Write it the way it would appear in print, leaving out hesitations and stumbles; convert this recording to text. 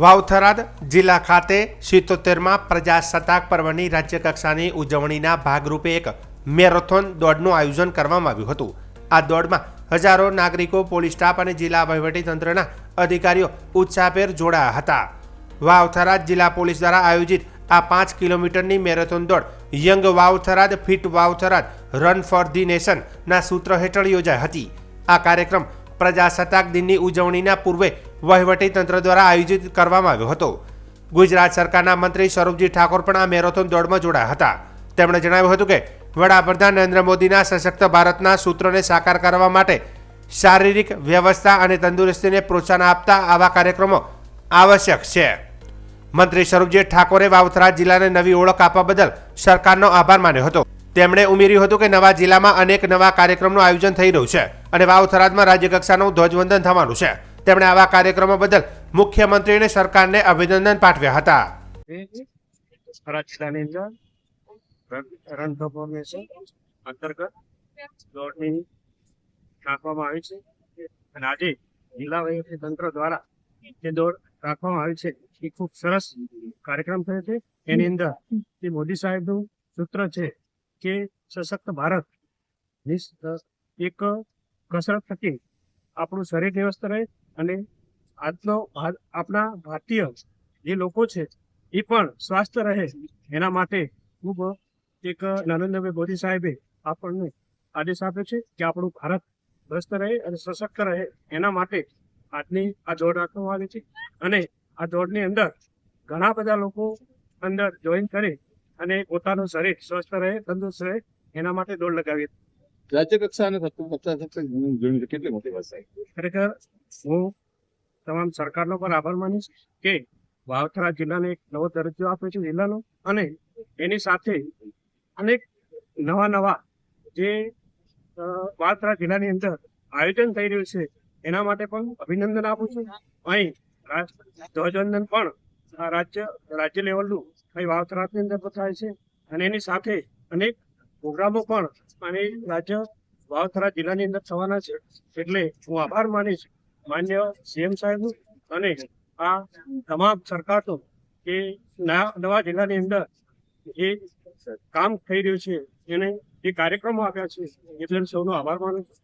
વાવથરાદ જિલ્લા ખાતે 77માં પ્રજાસત્તાક પર્વની રાજ્યકક્ષાની ઉજવણીના ભાગરૂપે એક મેરેથોન દોડનું આયોજન કરવામાં આવ્યું હતું। આ દોડમાં હજારો નાગરિકો, પોલીસ સ્ટાફ અને જિલ્લા વહીવટીતંત્રના અધિકારીઓ ઉત્સાહભેર જોડાયા હતા। વાવથરાદ જિલ્લા પોલીસ દ્વારા આયોજિત આ 5 કિલોમીટરની મેરેથોન દોડ young Vavtharad fit Vavtharad run for the nation ના સૂત્ર હેઠળ યોજાઈ હતી। આ કાર્યક્રમ પ્રજાસત્તાક દિનની ઉજવણીના પૂર્વે વહીવટીતંત્ર દ્વારા આયોજિત કરવામાં આવ્યો હતો। ગુજરાત સરકારના મંત્રી સ્વરૂપજી ઠાકોર પણ આ મેરેથોન દોડમાં જોડાયા હતા। તેમણે જણાવ્યું હતું કે વડાપ્રધાન નરેન્દ્ર મોદીના સશક્ત ભારતના સૂત્રને સાકાર કરવા માટે શારીરિક વ્યવસ્થા અને તંદુરસ્તીને પ્રોત્સાહન આપતા આવા કાર્યક્રમો આવશ્યક છે। મંત્રી સ્વરૂપજી ઠાકોરે વાવથરાદ જિલ્લાને નવી ઓળખ આપવા બદલ સરકારનો આભાર માન્યો હતો। તેમણે ઉમેર્યું હતું કે નવા જિલ્લામાં અનેક નવા કાર્યક્રમનું આયોજન થઈ રહ્યું છે અને વાવથરાદમાં રાજ્યકક્ષાનું ધ્વજવંદન થવાનું છે। તેમણે આવા કાર્યક્રમો બદલ મુખ્યમંત્રી અને સરકારને અભિનંદન પાઠવ્યા હતા। રન ફોર નેશન અંતર્ગત દોડની રાખવામાં આવી છે અને આજે જિલ્લા વહીવટી તંત્ર દ્વારા જે દોડ રાખવામાં આવી છે એ ખૂબ સરસ કાર્યક્રમ થયો છે। એની અંદર જે મોદી સાહેબનું સૂત્ર છે કે સશક્ત ભારત એક કસરત થકી આપણું શરીર વ્યવસ્થ રહે અને આપણા ભારતીય જે લોકો છે એ પણ સ્વાસ્થ્ય રહે એના માટે ખૂબ એક નરેન્દ્રભાઈ મોદી સાહેબે આપણને આદેશ આપ્યો છે કે આપણું ભારત સ્વસ્થ રહે અને સશક્ત રહે એના માટે આજની આ દોડ રાખવામાં આવી છે અને આ દોડની અંદર ઘણા બધા લોકો અંદર જોઈન કરી અને પોતાનું શરીર સ્વસ્થ રહે, તંદુરસ્ત રહે એના માટે દોડ લગાવી હતી। રાજ્ય કક્ષા અને કેટલી મોટી વાત છે। ખરેખર હું તમામ સરકારનો પણ આભાર માનીશ કે વાવથરા જિલ્લાને એક નવો દરજ્જો આપ્યો છે જિલ્લાનો અને એની સાથે અનેક નવા જે વાવથરા જિલ્લાની અંદર આયોજન થઈ રહ્યું છે એના માટે પણ અભિનંદન આપું છું। અહીં ધ્વજવંદન પણ રાજ્ય લેવલનું અહીં વાવથરાની અંદર થાય છે અને એની સાથે અનેક પ્રોગ્રામો પણ અહીં રાજ્ય વાવથરા જિલ્લાની અંદર થવાના છે। એટલે હું આભાર માનીશ માન્ય સીએમ સાહેબનું અને આ તમામ સરકારનો કે નવા જિલ્લાની અંદર જે કામ થઈ રહ્યું છે એને જે કાર્યક્રમો આપ્યા છે એટલે સૌનો આભાર માનું છું।